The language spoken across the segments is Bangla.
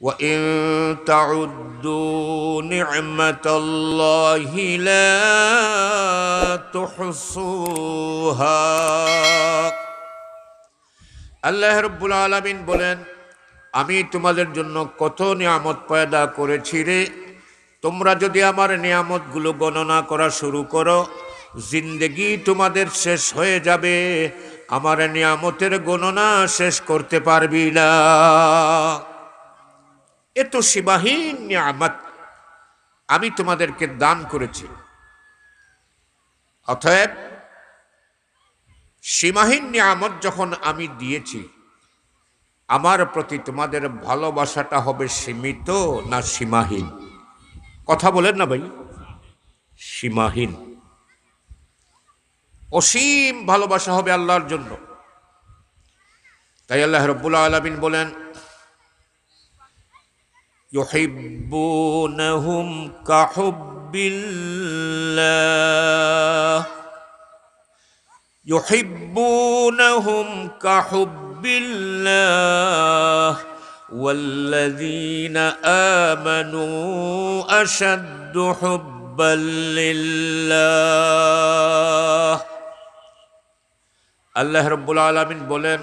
وَإِن تَعُدُّوا نِعْمَةَ اللَّهِ لَا تُحْصُوهَا। আল্লাহ রাব্বুল আলামিন বলেন, আমি তোমাদের জন্য কত নিয়ামত পয়দা করেছি রে, তোমরা যদি আমার নিয়ামতগুলো গণনা করা শুরু করো, জিন্দেগি তোমাদের শেষ হয়ে যাবে, আমার নিয়ামতের গণনা শেষ করতে পারবি না। এত সীমাহীন নিয়ামত আমি তোমাদেরকে দান করেছি। অতএব সীমাহীন নিয়ামত যখন আমি দিয়েছি, আমার প্রতি তোমাদের ভালোবাসাটা হবে সীমিত না সীমাহীন? কথা বলেন না ভাই। সীমাহীন, অসীম ভালোবাসা হবে আল্লাহর জন্য। তাই আল্লাহ রাব্বুল আলামিন বলেন, ইউহিব্বুনাহুম কাহুব্বিল্লাহ, ইউহিব্বুনাহুম কাহুব্বিল্লাহ ওয়াল্লাযীনা আমানু আশাদ্দু হুব্বাল লিল্লাহ। আল্লাহ রাব্বুল আলামিন বলেন,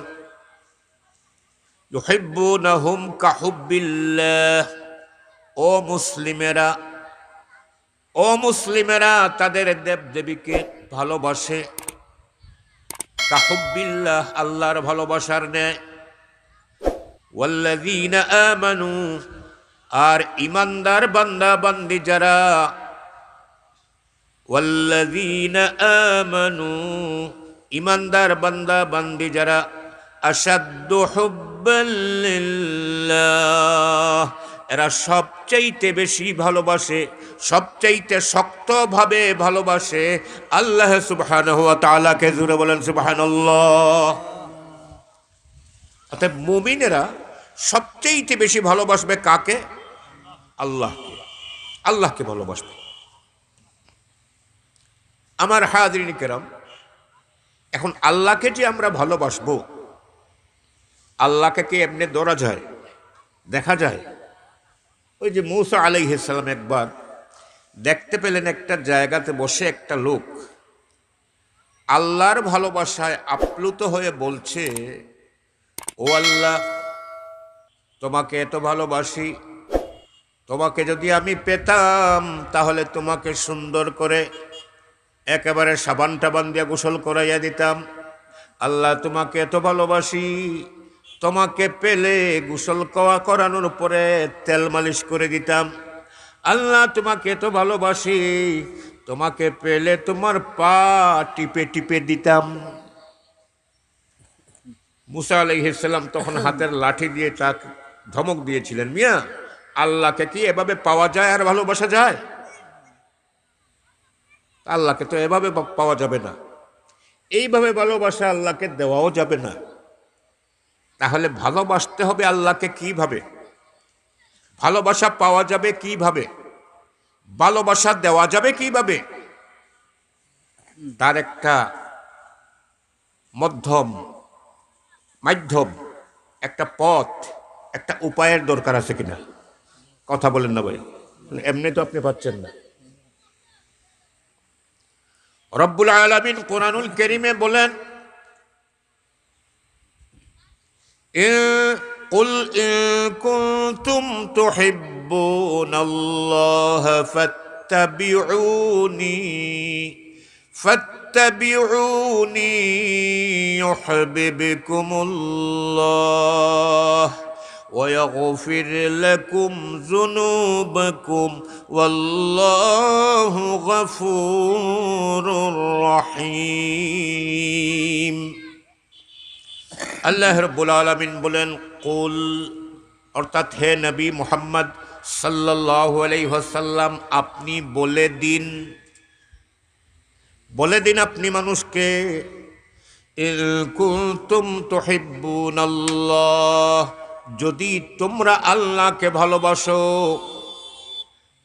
ইউহিব্বুনাহুম কাহুব্বিল্লাহ, ও মুসলিমেরা, ও মুসলিমেরা তাদের দেবদেবীকে ভালোবাসে কাহুব্বিল্লাহ, আল্লাহর ভালোবাসার ন্যায়। ওয়াল্লাযীনা আমানু, আর ঈমানদার বান্দা বান্দি যারা, ওয়াল্লাযীনা আমানু, ঈমানদার বান্দা বান্দি যারা, আশাদ্দু হুব্বাল লিল্লাহ, এরা সবচাইতে বেশি ভালোবাসে, সবচাইতে শক্তভাবে ভালোবাসে আল্লাহ সুবহানাহু ওয়া তাআলাকে। জোরে বলেন সুবহানাল্লাহ। অর্থাৎ মুমিনেরা সবচাইতে বেশি ভালোবাসবে কাকে? আল্লাহকে। আল্লাহকে ভালোবাসবে। আমার হাজিরিন কেরাম, এখন আল্লাহকে যে আমরা ভালোবাসবো, আল্লাহকে কি এমনি ধরা যায়, দেখা যায়? ওই যে মূসা আলাইহিস সালাম একবার দেখতে পেলেন একটা জায়গাতে বসে একটা লোক আল্লাহর ভালোবাসায় আপ্লুত হয়ে বলছে, ও আল্লাহ, তোমাকে এত ভালোবাসি, তোমাকে যদি আমি পেতাম তাহলে তোমাকে সুন্দর করে একেবারে সাবান টাবান দিয়ে গোসল করাইয়া দিতাম। আল্লাহ, তোমাকে এত ভালোবাসি, তোমাকে পেলে গোসল করানোর পরে তেল মালিশ করে দিতাম। আল্লাহ, তোমাকে এত ভালোবাসি, তোমাকে পেলে তোমার পা টিপে টিপে দিতাম। মুসা আলাইহিস সালাম তখন হাতের লাঠি দিয়ে তাকে ধমক দিয়েছিলেন, মিয়া, আল্লাহকে কি এভাবে পাওয়া যায় আর ভালোবাসা যায়? আল্লাহকে তো এভাবে পাওয়া যাবে না, এইভাবে ভালোবাসা আল্লাহকে দেওয়াও যাবে না। তাহলে ভালোবাসতে হবে আল্লাহকে কিভাবে? ভালোবাসা পাওয়া যাবে কিভাবে? ভালোবাসা দেওয়া যাবে কিভাবে? তার একটা মাধ্যম, একটা পথ, একটা উপায়ের দরকার আছে কিনা? কথা বলেন না ভাই, এমনি তো আপনি পাচ্ছেন না। রব্বুল আলামিন কোরআনুল কারীমে বলেন, قل إن كنتم تحبون الله فاتبعوني يحببكم الله ويغفر لكم ذنوبكم والله غفور رحيم। আল্লাহ রাব্বুল আলামিন বলেন, কুল, অর্থাৎ হে নবী মুহাম্মদ সাল্লাল্লাহু আলাইহি ওয়াসাল্লাম, আপনি বলে দিন আপনি মানুষকে, ইন কুনতুম তুহিব্বুনাল্লাহ, যদি তোমরা আল্লাহকে ভালোবাসো,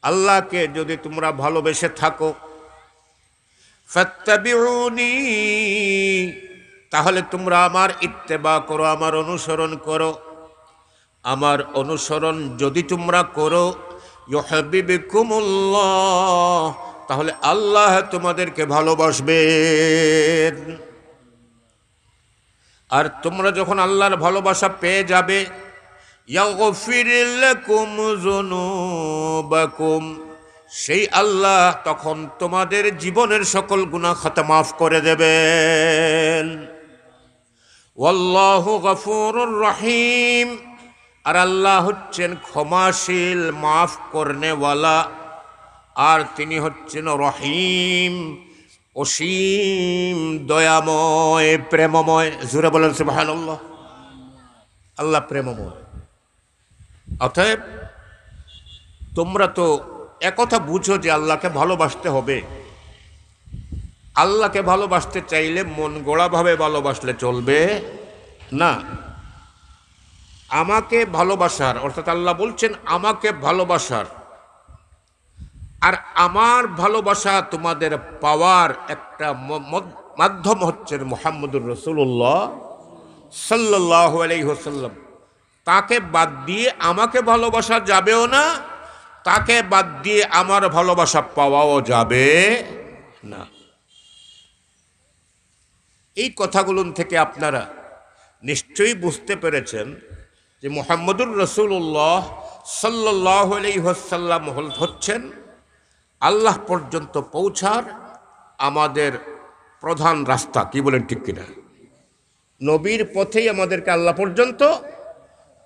আল্লাহকে যদি তোমরা ভালোবেসে থাকো, ফাত্তাবিউনি, তাহলে তোমরা আমার ইত্তেবা করো, আমার অনুসরণ করো। আমার অনুসরণ যদি তোমরা করো ইউহিব্বুকুমুল্লাহ, তাহলে আল্লাহ তোমাদেরকে ভালোবাসবেন। আর তোমরা যখন আল্লাহর ভালোবাসা পেয়ে যাবে, ইয়াগফির লাকুম যুনুবাকুম, সেই আল্লাহ তখন তোমাদের জীবনের সকল গুনাহ খাতা মাফ করে দেবেন। ওয়াল্লাহু গফুরুর রহিম, আর আল্লাহ হচ্ছেন ক্ষমাশীল, মাফ করনেওয়ালা, আর তিনি হচ্ছেন রহিম, অসীম দয়াময়, প্রেমময়। জোরে বলেন সুবহানাল্লাহ। আল্লাহ প্রেমময়। অতএব তোমরা তো একথা বুঝো যে আল্লাহকে ভালোবাসতে হবে। আল্লাহকে ভালোবাসতে চাইলে মন গড়াভাবে ভালোবাসলে চলবে না। আমাকে ভালোবাসার, অর্থাৎ আল্লাহ বলছেন আমাকে ভালোবাসার, আর আমার ভালোবাসা তোমাদের পাওয়ার একটা মাধ্যম হচ্ছে মুহাম্মদুর রাসূলুল্লাহ সাল্লাল্লাহু আলাইহি ওয়াসাল্লাম। তাকে বাদ দিয়ে আমাকে ভালোবাসা যাবেও না, তাকে বাদ দিয়ে আমার ভালোবাসা পাওয়াও যাবে না। এই কথাগুলো থেকে আপনারা নিশ্চয়ই বুঝতে পেরেছেন যে মুহাম্মদুর রাসূলুল্লাহ সাল্লাল্লাহু আলাইহি ওয়াসাল্লাম হচ্ছেন আল্লাহ পর্যন্ত পৌঁছার আমাদের প্রধান রাস্তা। কি বলেন, ঠিক কিনা? নবীর পথেই আমাদেরকে আল্লাহ পর্যন্ত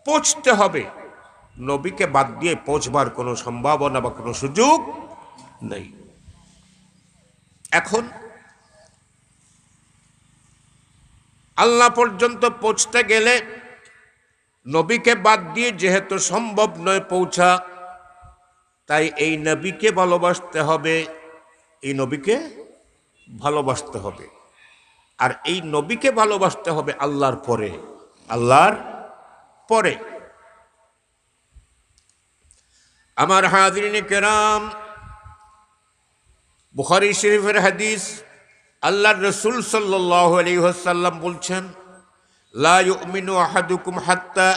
পৌঁছতে হবে। নবীকে বাদ দিয়ে পৌঁছবার কোনো সম্ভাবনা বা কোনো সুযোগ নেই। এখন আল্লাহ পর্যন্ত পৌঁছতে গেলে নবীকে বাদ দিয়ে যেহেতু সম্ভব নয় পৌঁছা, তাই এই নবীকে ভালোবাসতে হবে, এই নবীকে ভালোবাসতে হবে। আর এই নবীকে ভালোবাসতে হবে আল্লাহর পরে, আল্লাহর পরে। আমার হাজিরিনে কেরাম, বুখারী শরীফের হাদিস, আল্লাহর রাসূল সাল্লাল্লাহু আলাইহি ওয়াসাল্লাম বলছেন, লা ইউমিনু আহাদুকুম হাত্তা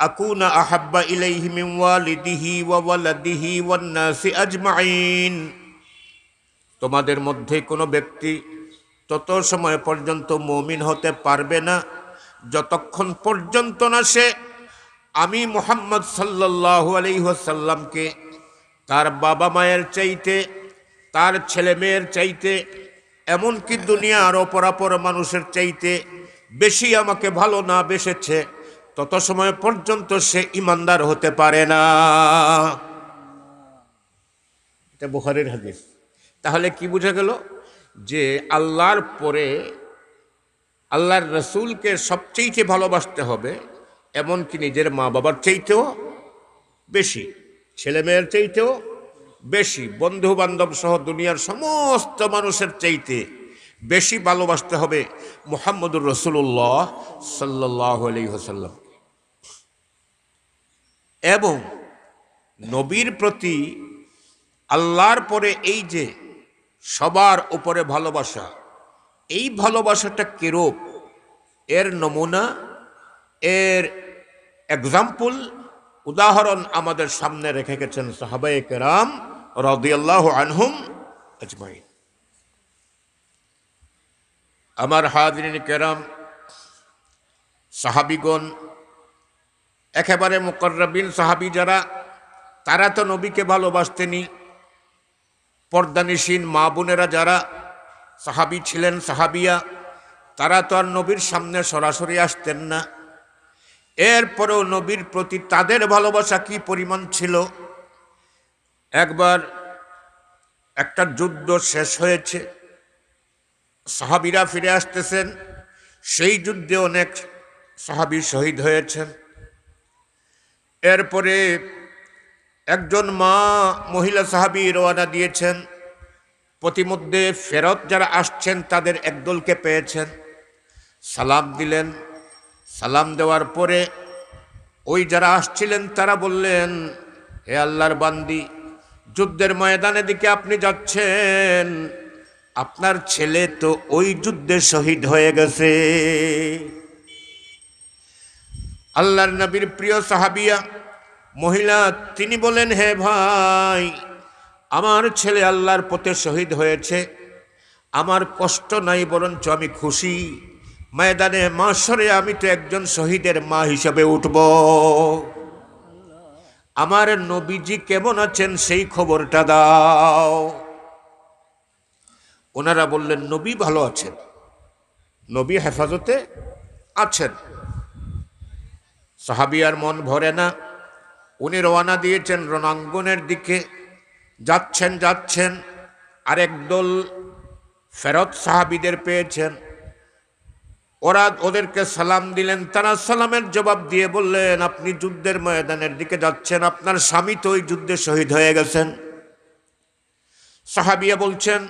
আকুনা আহাব্বা ইলাইহি মিন ওয়ালিদিহি ওয়া ওয়ালাদিহি ওয়ান নাসি আজমাইন। তোমাদের মধ্যে কোনো ব্যক্তি তত সময় পর্যন্ত মুমিন হতে পারবে না যতক্ষণ পর্যন্ত না সে আমি মুহাম্মদ সাল্লাল্লাহু আলাইহি ওয়াসাল্লামকে তার বাবা মায়ের চাইতে, তার ছেলে মেয়ের চাইতে, এমনকি দুনিয়ার অপরাপর মানুষের চাইতে বেশি আমাকে ভালো না বেসেছে, তত সময় পর্যন্ত সে ইমানদার হতে পারে না। এটা বুখারীর হাদিস। তাহলে কি বোঝা গেল? যে আল্লাহর পরে আল্লাহর রসুলকে সবচেয়ে ভালোবাসতে হবে, এমনকি নিজের মা বাবার চাইতেও বেশি, ছেলে মেয়ের চাইতেও বেশি, বন্ধু বান্ধব সহ দুনিয়ার সমস্ত মানুষের চাইতে বেশি ভালোবাসতে হবে মুহাম্মদুর রাসূলুল্লাহ সাল্লাল্লাহু আলাইহি ওয়াসাল্লাম। এবং নবীর প্রতি আল্লাহর পরে এই যে সবার উপরে ভালোবাসা, এই ভালোবাসাটা কিরূপ, এর নমুনা, এর এক্সাম্পল, উদাহরণ আমাদের সামনে রেখে গেছেন সাহাবায়ে কেরাম রাদিয়াল্লাহু আনহুম আজমাইন। আমার হাজিরিন কেরাম, সাহাবিগণ, একেবারে মুকাররাবিন সাহাবি যারা, তারা তো নবীকে ভালোবাসতেনি। পর্দানিসীন মা বোনেরা যারা সাহাবি ছিলেন, সাহাবিয়া, তারা তো আর নবীর সামনে সরাসরি আসতেন না। এরপরেও নবীর প্রতি তাদের ভালোবাসা কি পরিমাণ ছিল। একবার একটা যুদ্ধ শেষ হয়েছে, সাহাবিরা ফিরে আসতেছেন, সেই যুদ্ধে অনেক সাহাবী শহীদ হয়েছেন। এরপরে একজন মহিলা সাহাবী রওনা দিয়েছেন, প্রতিমধ্যে ফেরত যারা আসছেন তাদের একদলকে পেয়েছেন, সালাম দিলেন। সালাম দেওয়ার পরে ওই যারা আসছিলেন তারা বললেন, হে আল্লাহর বান্দি, যুদ্ধের ময়দানের দিকে আপনি যাচ্ছেন, আপনার ছেলে তো ওই যুদ্ধে শহীদ হয়ে গেছে। আল্লাহর নবীর প্রিয় সাহাবিয়া মহিলা, তিনি বলেন, হে ভাই, আমার ছেলে আল্লাহর পথে শহীদ হয়েছে, আমার কষ্ট নাই, বরঞ্চ আমি খুশি। ময়দানে মাশরে আমি তো একজন শহীদের মা হিসাবে উঠব। আমার নবীজি কেমন আছেন সেই খবরটা দাও। ওনারা বললেন, নবী ভালো আছেন, নবী হেফাজতে আছেন। সাহাবিয়ার মন ভরে না। উনি রওনা দিয়েছেন রণাঙ্গনের দিকে। যাচ্ছেন আরেক দল ফেরত সাহাবিদের পেয়েছেন। ওদেরকে সালাম দিলেন। তারা সালামের জবাব দিয়ে বললেন, আপনি যুদ্ধের ময়দানের দিকে যাচ্ছেন, আপনার স্বামী তো ওই যুদ্ধে শহীদ হয়ে গেছেন। সাহাবিয়া বলছেন,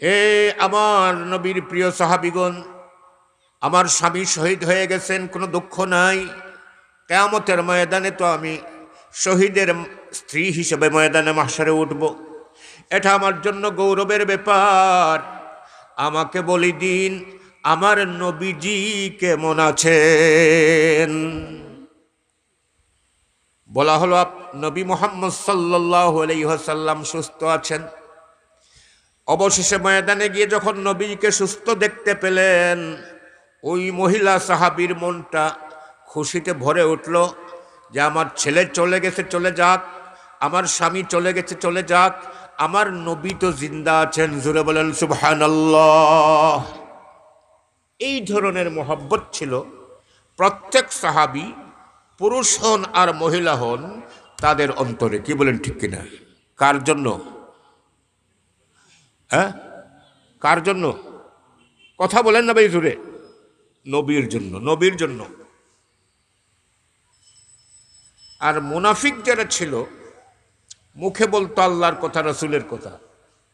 হে আমার নবীর প্রিয় সাহাবিগণ, আমার স্বামী শহীদ হয়ে গেছেন, কোনো দুঃখ নাই। কিয়ামতের ময়দানে তো আমি শহীদের স্ত্রী হিসেবে ময়দানে মাহশরে উঠব, এটা আমার জন্য গৌরবের ব্যাপার। আমাকে বলি দিন, আমার নবীজি কেমন আছেন? বলা হলো, নবী মুহাম্মদ সাল্লাল্লাহু আলাইহি ওয়াসাল্লাম সুস্থ আছেন। অবশেষে ময়দানে গিয়ে যখন নবীকে সুস্থ দেখতে পেলেন, ওই মহিলা সাহাবীর মনটা খুশিতে ভরে উঠল যে আমার ছেলে চলে গেছে, চলে যাক, আমার স্বামী চলে গেছে, চলে যাক, আমার নবী তো জিন্দা আছেন। জোরে বলেন সুবহানাল্লাহ। এই ধরনের মহব্বত ছিল প্রত্যেক সাহাবী, পুরুষ হন আর মহিলা হন, তাদের অন্তরে। কি বলেন, ঠিক কিনা? কার জন্য? হ্যাঁ, কার জন্য? কথা বলেন না ভাই জোরে। নবীর জন্য, নবীর জন্য। আর মুনাফিক যারা ছিল, মুখে বলতো আল্লাহর কথা, রসুলের কথা,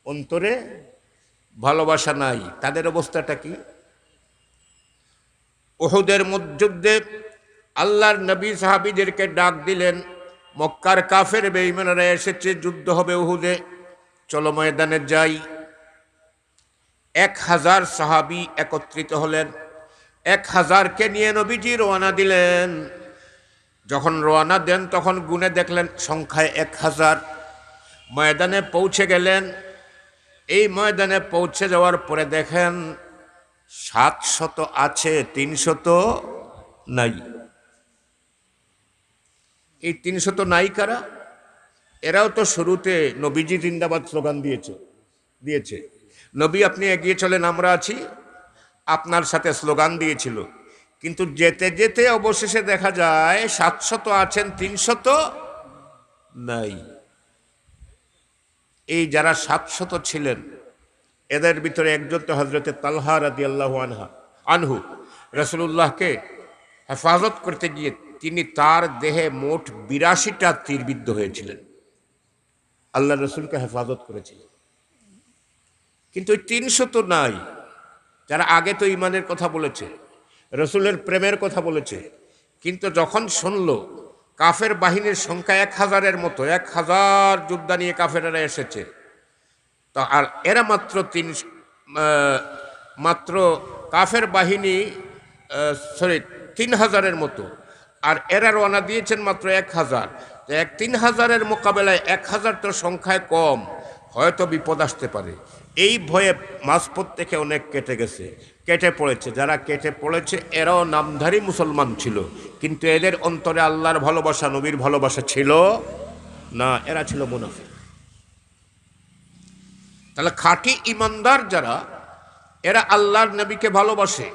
অন্তরে ভালোবাসা নাই, তাদের অবস্থাটা কি? উহুদের যুদ্ধে আল্লাহর নবী সাহাবীদেরকে ডাক দিলেন, মক্কার কাফের বেঈমানরা এসেছে, যুদ্ধ হবে উহুদে, চলো ময়দানে যাই। 1000 সাহাবী একত্রিত হলেন। 1000কে নিয়ে নবীজি রওনা দিলেন। যখন রওনা দেন তখন গুনে দেখলেন সংখ্যায় 1000। ময়দানে পৌঁছে গেলেন। এই ময়দানে পৌঁছে যাওয়ার পরে দেখেন 700 আছে, 300 নাই। এই 300 নাই কারা? এরাও তো শুরুতে নবীজি জিন্দাবাদ স্লোগান দিয়েছে। নবী আপনি এগিয়ে চলেন, আমরা আছি, আপনার সাথে স্লোগান দিয়েছিল। কিন্তু যেতে যেতে অবশেষে দেখা যায় 700 আছেন, 300 নাই। এই যারা 700 ছিলেন, এদের ভিতরে একজন তো হযরতে তালহা রাদিয়াল্লাহু আনহু, রাসূলুল্লাহকে হেফাজত করতে গিয়ে তিনি তার দেহে মোট 82টা তীরবিদ্ধ হয়েছিলেন। আল্লাহ রসুলকে হেফাজত করেছিলেন। কিন্তু ওই 300 নাই, যারা আগে তো ইমানের কথা বলেছে, রসুলের প্রেমের কথা বলেছে, কিন্তু যখন শুনল কাফের বাহিনীর সংখ্যা 1000-এর মতো, 1000 যোদ্ধা নিয়ে কাফেরেরা এসেছে, তো আর এরা মাত্র কাফের বাহিনী 3000-এর মতো, আর এরা রওনা দিয়েছেন মাত্র 1000। তো 3000-এর মোকাবেলায় 1000 তো সংখ্যায় কম, হয়তো বিপদ আসতে পারে। এই ভয়ে মাঝপথ থেকে অনেক কেটে পড়েছে। যারা কেটে পড়েছে এরাও নামধারী মুসলমান ছিল, কিন্তু এদের অন্তরে আল্লাহর ভালোবাসা, নবীর ভালোবাসা ছিল না, এরা ছিল মুনাফিক। তাহলে খাঁটি ইমানদার যারা, এরা আল্লাহর নবীকে ভালোবাসে,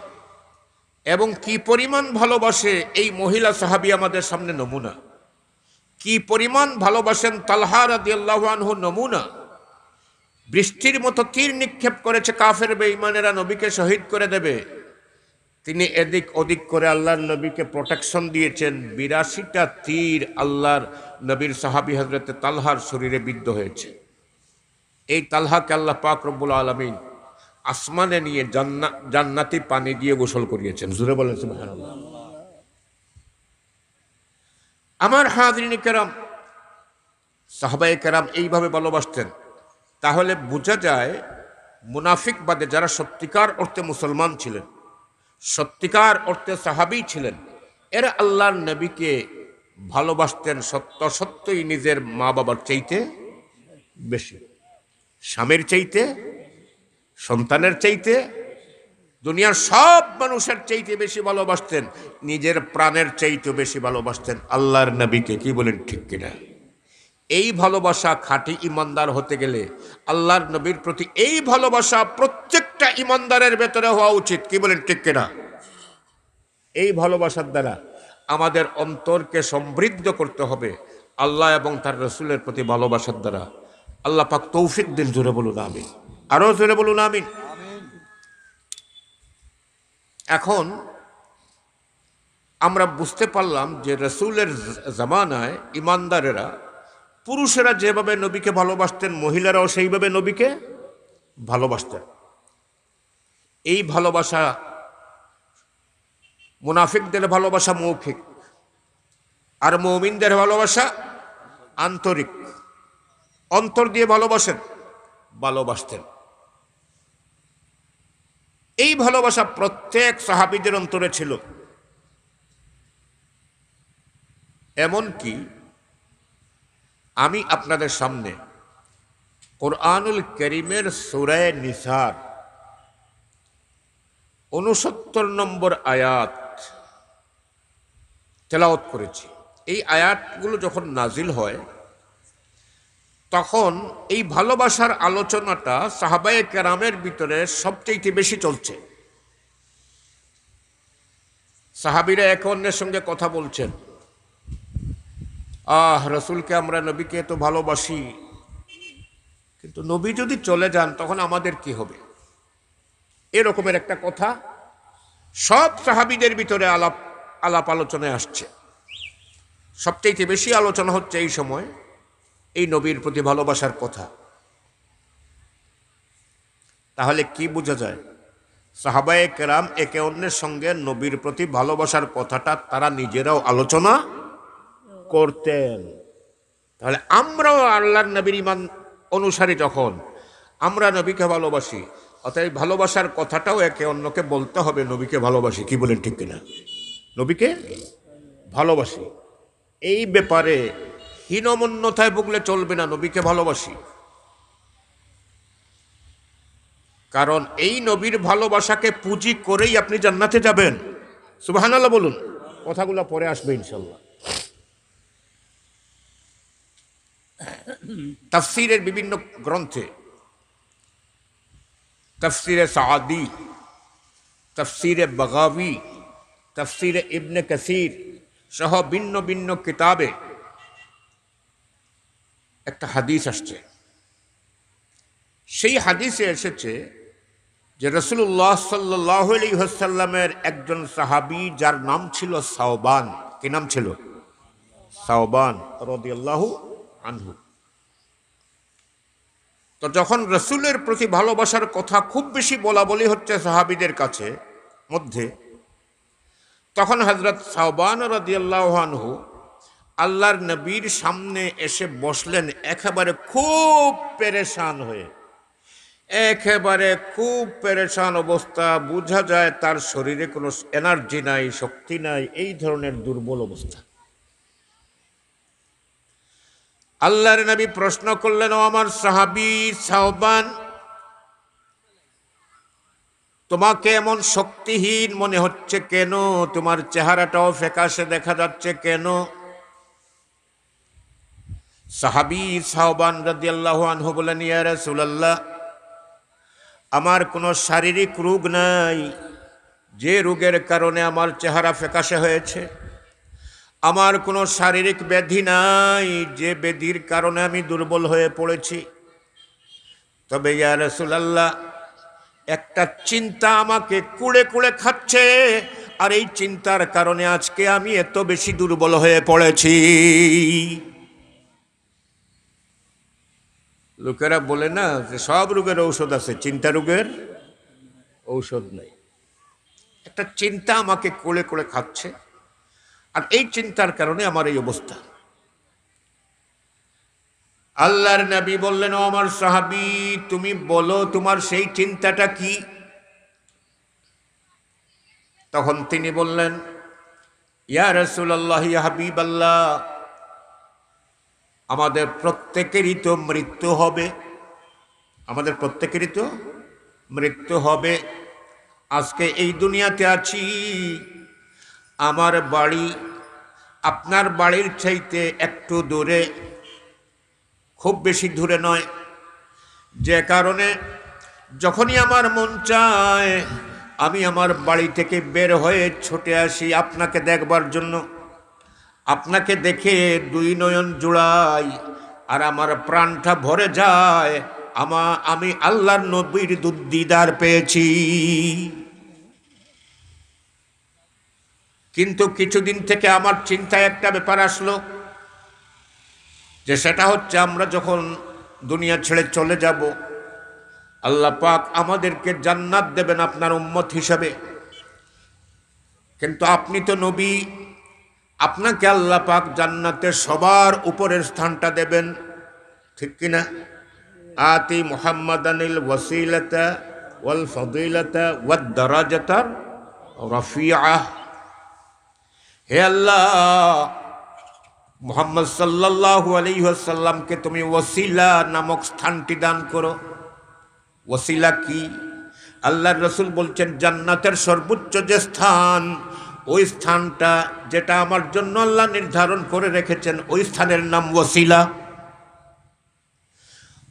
এবং কি পরিমাণ ভালোবাসে এই মহিলা সাহাবী আমাদের সামনে নমুনা। কি পরিমাণ ভালোবাসেন তালহা রাদিয়াল্লাহু আনহু নমুনা। বৃষ্টির মতো তীর নিক্ষেপ করেছে কাফের বেঈমানেরা, নবীকে শহীদ করে দেবে, তিনি এদিক ওদিক করে আল্লাহর নবীকে প্রোটেকশন দিয়েছেন। 82টা তীর আল্লাহর নবীর সাহাবী হযরতে তালহার শরীরে বিদ্ধ হয়েছে। এই তালহাকে আল্লাহ পাক রব্বুল আলামিন আসমানে নিয়ে জান্নাতি পানি দিয়ে গোসল করিয়েছেন। জোরে বলেন সুবহানাল্লাহ। আমার হাজরিন কেরাম, সাহাবায়ে কেরাম এইভাবে ভালোবাসতেন। তাহলে বোঝা যায় মুনাফিক বাদে যারা সত্যিকার অর্থে মুসলমান ছিলেন, সত্যিকার অর্থে সাহাবী ছিলেন, এরা আল্লাহর নবীকে ভালোবাসতেন সত্যই নিজের মা বাবার চাইতে বেশি, স্বামীর চাইতে, সন্তানের চাইতে, দুনিয়ার সব মানুষের চাইতে বেশি ভালোবাসতেন, নিজের প্রাণের চাইতে বেশি ভালোবাসতেন আল্লাহর নবীকে। কি বলেন ঠিক কিনা? এই ভালোবাসা, খাঁটি ইমানদার হতে গেলে আল্লাহর নবীর প্রতি এই ভালোবাসা প্রত্যেকটা ইমানদারের ভেতরে হওয়া উচিত। কি বলেন ঠিক কিনা? এই ভালোবাসার দ্বারা আমাদের অন্তরকে সমৃদ্ধ করতে হবে আল্লাহ এবং তার রসুলের প্রতি ভালোবাসার দ্বারা। আল্লাহ পাক তৌফিক দিন। জোরে বলুন আমিন, আরো জোরে বলুন আমিন। এখন আমরা বুঝতে পারলাম যে রসুলের জামানায় ইমানদারেরা, পুরুষেরা যেভাবে নবীকে ভালোবাসতেন, মহিলারাও সেইভাবে নবীকে ভালোবাসতেন। এই ভালোবাসা, মুনাফিকদের ভালোবাসা মৌখিক, আর মুমিনদের ভালোবাসা আন্তরিক, অন্তর দিয়ে ভালোবাসতেন। এই ভালোবাসা প্রত্যেক সাহাবীদের অন্তরে ছিল। এমনকি আমি আপনাদের সামনে কোরআনুল কারীমের সূরা নিসার ৬৯ নম্বর আয়াত তেলাওয়াত করেছি। এই আয়াতগুলো যখন নাজিল হয় তখন এই ভালোবাসার আলোচনাটা সাহাবায়ে কেরামের ভিতরে সবচেয়ে বেশি চলছে। সাহাবীরা একে অন্যের সঙ্গে কথা বলছেন, রসুলকে আমরা, নবীকে তো ভালোবাসি, কিন্তু নবী যদি চলে যান তখন আমাদের কি হবে? এরকমের একটা কথা সব সাহাবীদের ভিতরে আলাপ আলোচনায় আসছে। সবচেয়ে বেশি আলোচনা হচ্ছে এই সময় এই নবীর প্রতি ভালোবাসার কথা। তাহলে কি বোঝা যায়? সাহাবায়ে কেরাম একে অন্যের সঙ্গে নবীর প্রতি ভালোবাসার কথাটা তারা নিজেরাও আলোচনা করতেন। তাহলে আমরাও আল্লাহর নবীর ঈমান অনুসারী, যখন আমরা নবীকে ভালোবাসি, অতএব ভালোবাসার কথাটাও একে অন্যকে বলতে হবে, নবীকে ভালোবাসি। কি বলেন ঠিক কিনা? নবীকে ভালোবাসি। এই ব্যাপারে হীনমন্যতায় ভুগলে চলবে না, নবীকে ভালোবাসি। কারণ এই নবীর ভালোবাসাকে পুঁজি করেই আপনি জান্নাতে যাবেন। সুবহানাল্লাহ বলুন। কথাগুলো পরে আসবে ইনশাল্লাহ। তাফসীরের বিভিন্ন গ্রন্থে, তাফসীরে সাআদী, তাফসীরে বাগাবী, তাফসীরে ইবনে কাসীর সহ ভিন্ন ভিন্ন কিতাবে একটা হাদিস আসছে। সেই হাদিসে এসেছে যে রাসূলুল্লাহ সাল্লাল্লাহু আলাইহি ওয়াসাল্লামের একজন সাহাবী, যার নাম ছিল সাওবান। কি নাম ছিল? সাওবান রাদিয়াল্লাহু আনহু। তো যখন রসুলের প্রতি ভালোবাসার কথা খুব বেশি বলা হচ্ছে সাহাবীদের কাছে মধ্যে, তখন হযরত সাওবান রাদিয়াল্লাহু আনহু আল্লাহর নবীর সামনে এসে বসলেন, একেবারে খুব পেরেশান হয়ে। একেবারে খুব পেরেশান অবস্থা, বোঝা যায় তার শরীরে কোনো এনার্জি নাই, শক্তি নাই, এই ধরনের দুর্বল অবস্থা। আল্লাহর নবী প্রশ্ন করলেন, ও আমার সাহাবী সাওবান, তোমাকে এমন শক্তিহীন মনে হচ্ছে কেন? তোমার চেহারাটাও ফ্যাকাশে দেখা যাচ্ছে কেন? সাহাবী সাওবান রাদিয়াল্লাহু আনহু বলেন, ইয়া রাসূলুল্লাহ, আমার কোনো শারীরিক রোগ নাই যে রোগের কারণে আমার চেহারা ফ্যাকাশে হয়েছে। আমার কোনো শারীরিক ব্যাধি নাই যে ব্যাধির কারণে আমি দুর্বল হয়ে পড়েছি। তবে ইয়া রাসূলুল্লাহ, একটা চিন্তা আমাকে কুড়ে কুড়ে খাচ্ছে, আর এই চিন্তার কারণে আজকে আমি এত বেশি দুর্বল হয়ে পড়েছি। লোকেরা বলে না যে সব রোগের ঔষধ আছে, চিন্তা রোগের ঔষধ নাই। একটা চিন্তা আমাকে কোলে কোলে খাচ্ছে, আর এই চিন্তার কারণে আমার এই অবস্থা। আল্লাহর নবী বললেন, ও আমার সাহাবী, তুমি বলো তোমার সেই চিন্তাটা কি? তখন তিনি বললেন, ইয়া রাসূলুল্লাহ, ইয়া হাবিবাল্লাহ, আমাদের প্রত্যেকেরই তো মৃত্যু হবে, আমাদের প্রত্যেকেরই তো মৃত্যু হবে। আজকে এই দুনিয়াতে আছি, আমার বাড়ি আপনার বাড়ির চাইতে একটু দূরে, খুব বেশি দূরে নয়, যে কারণে যখনই আমার মন চায় আমি আমার বাড়ি থেকে বের হয়ে ছুটে আসি আপনাকে দেখবার জন্য। আপনাকে দেখে দুই নয়ন জুড়াই আর আমার প্রাণটা ভরে যায়, আমি আল্লাহর নবীর দিদার পেয়েছি। কিন্তু কিছুদিন থেকে আমার চিন্তায় একটা ব্যাপার আসলো, যে সেটা হচ্ছে আমরা যখন দুনিয়া ছেড়ে চলে যাব, আল্লাহ পাক আমাদেরকে জান্নাত দেবেন আপনার উম্মত হিসাবে। কিন্তু আপনি তো নবী, আপনাকে আল্লাহ পাক জান্নাতে সবার উপরের স্থানটা দেবেন, ঠিক কিনা? আতি মুহাম্মাদানিল ওয়াসিলাতা ওয়াল ফাদিলাতা ওয়াদ দারাজাতার রাফিআহ। হে আল্লাহ, মুহাম্মদ সাল্লাল্লাহু আলাইহি ওয়াসাল্লামকে তুমি ওয়াসিলা নামক স্থানটি দান করো। ওয়াসিলা কি? আল্লাহর রাসূল বলছেন জান্নাতের সর্বোচ্চ যে স্থান, ওই স্থানটা যেটা আমার জন্য আল্লাহ নির্ধারণ করে রেখেছেন, ওই স্থানের নাম ওয়াসিলা।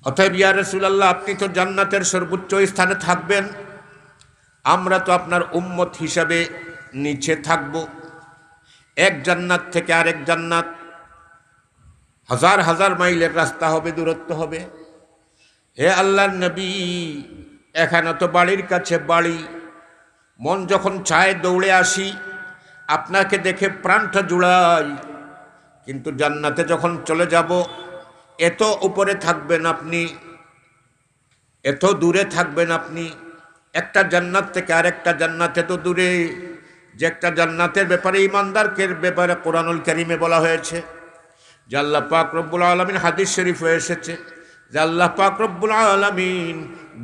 অতএব ইয়া রাসূলুল্লাহ, আপনি তো জান্নাতের সর্বোচ্চ স্থানে থাকবেন, আমরা তো আপনার উম্মত হিসাবে নিচে থাকব। এক জান্নাত থেকে আরেক জান্নাত হাজার হাজার মাইলের রাস্তা হবে, দূরত্ব হবে। হে আল্লাহর নবী, এখানে তো বাড়ির কাছে বাড়ি, মন যখন চায় দৌড়ে আসি, আপনাকে দেখে প্রাণটা জুড়াই। কিন্তু জান্নাতে যখন চলে যাব, এত উপরে থাকবেন আপনি, এত দূরে থাকবেন আপনি, একটা জান্নাত থেকে আরেকটা জান্নাত এত দূরে, যে একটা জান্নাতের ব্যাপারে ঈমানদারকে ব্যাপারে কোরআনুল কারীমে বলা হয়েছে যে আল্লাহ পাক রব্বুল আলামিন, হাদিস শরীফে এসেছে যে আল্লাহ পাক রব্বুল আলামিন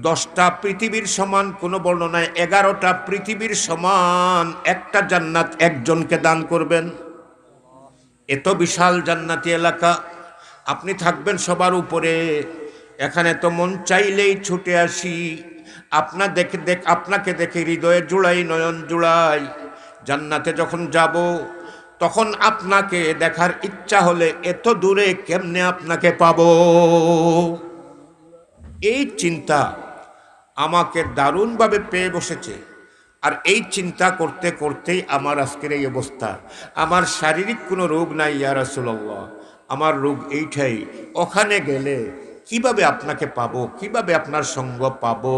10টা পৃথিবীর সমান, কোনো বর্ণনায় 11টা পৃথিবীর সমান একটা জান্নাত একজনকে দান করবেন। এত বিশাল জান্নাতি এলাকা, আপনি থাকবেন সবার উপরে। এখানে তো মন চাইলেই ছুটে আসি, আপনাকে দেখে হৃদয়ে জুড়াই, নয়ন জুড়াই। জান্নাতে যখন যাব, তখন আপনাকে দেখার ইচ্ছা হলে এত দূরে কেমনে আপনাকে পাবো, এই চিন্তা আমাকে দারুণভাবে পেয়ে বসেছে। আর এই চিন্তা করতে করতেই আমার আজকের এই অবস্থা। আমার শারীরিক কোনো রোগ নাই ইয়া রাসূলুল্লাহ, আমার রোগ এইটাই, ওখানে গেলে কিভাবে আপনাকে পাবো, কিভাবে আপনার সঙ্গ পাবো?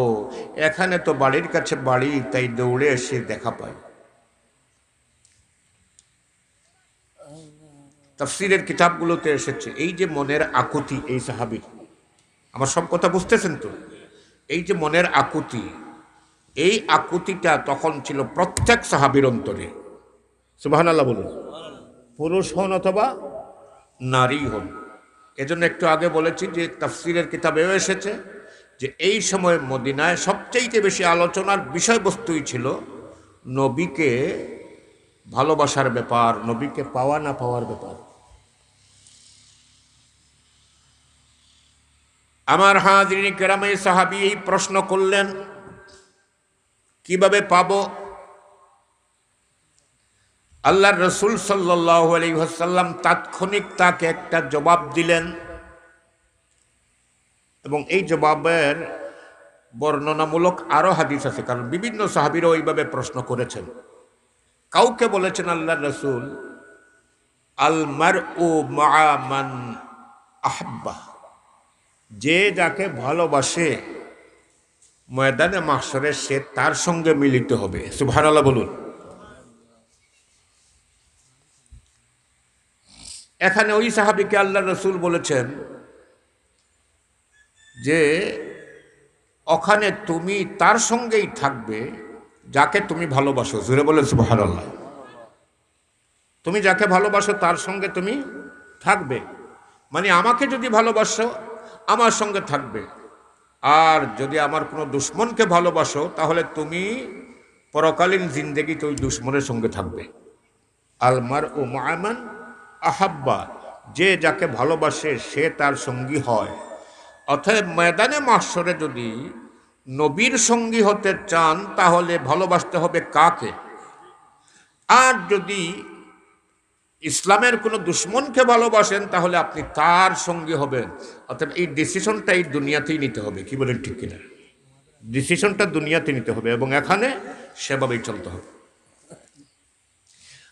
এখানে তো বাড়ির কাছে বাড়ি, তাই দৌড়ে এসে দেখা পাই। তাফসীরের কিতাবগুলোতে এসেছে এই যে মনের আকুতি এই সাহাবীর, আমার সব কথা বুঝতেছেন তো? এই যে মনের আকুতি, এই আকুতিটা তখন ছিল প্রত্যেক সাহাবীর অন্তরে। সুবহানাল্লাহ বলুন। পুরুষ হন অথবা নারী হন। এজন্য একটু আগে বলেছি যে তাফসীরের কিতাবেও এসেছে যে এই সময় মদিনায় সবচেয়ে বেশি আলোচনার বিষয়বস্তুই ছিল নবীকে ভালোবাসার ব্যাপার, নবীকে পাওয়া না পাওয়ার ব্যাপার। আমার হাজরিন কেরাম, এই সাহাবী এই প্রশ্ন করলেন কিভাবে পাবো? আল্লাহর রাসূল সাল্লাল্লাহু আলাইহি ওয়াসাল্লাম তাৎক্ষণিক তাকে একটা জবাব দিলেন, এবং এই জবাবের বর্ণনামূলক আরো হাদিস আছে, কারণ বিভিন্ন সাহাবীরা ওইভাবে প্রশ্ন করেছেন। কাউকে বলেছেন আল্লাহর রাসূল, আল মারউ মা'a মান আহাব্বা, যে যাকে ভালোবাসে ময়দানে মাহশরে সে তার সঙ্গে মিলিত হবে। সুবহানাল্লাহ বলুন। এখানে ওই সাহাবীকে আল্লাহর রাসূল বলেছেন যে ওখানে তুমি তার সঙ্গেই থাকবে যাকে তুমি ভালোবাসো। জোরে বলেন সুবহানাল্লাহ। তুমি যাকে ভালোবাসো তার সঙ্গে তুমি থাকবে, মানে আমাকে যদি ভালোবাসো আমার সঙ্গে থাকবে, আর যদি আমার কোনো দুশ্মনকে ভালোবাসো তাহলে তুমি পরকালীন জিন্দেগিতে ওই দুশ্মনের সঙ্গে থাকবে। আলমার ও মামান আহাব্বা, যে যাকে ভালোবাসে সে তার সঙ্গী হয়। অতএব ময়দানে মাহশরে যদি নবীর সঙ্গী হতে চান তাহলে ভালোবাসতে হবে কাকে? আর যদি ইসলামের কোনো দুশ্মনকে ভালোবাসেন তাহলে আপনি তার সঙ্গী হবেন। অর্থাৎ এই ডিসিশনটা এই দুনিয়াতেই নিতে হবে। কি বলেন, ঠিক কিনা? ডিসিশনটা দুনিয়াতে নিতে হবে এবং এখানে সেভাবেই চলতে হবে।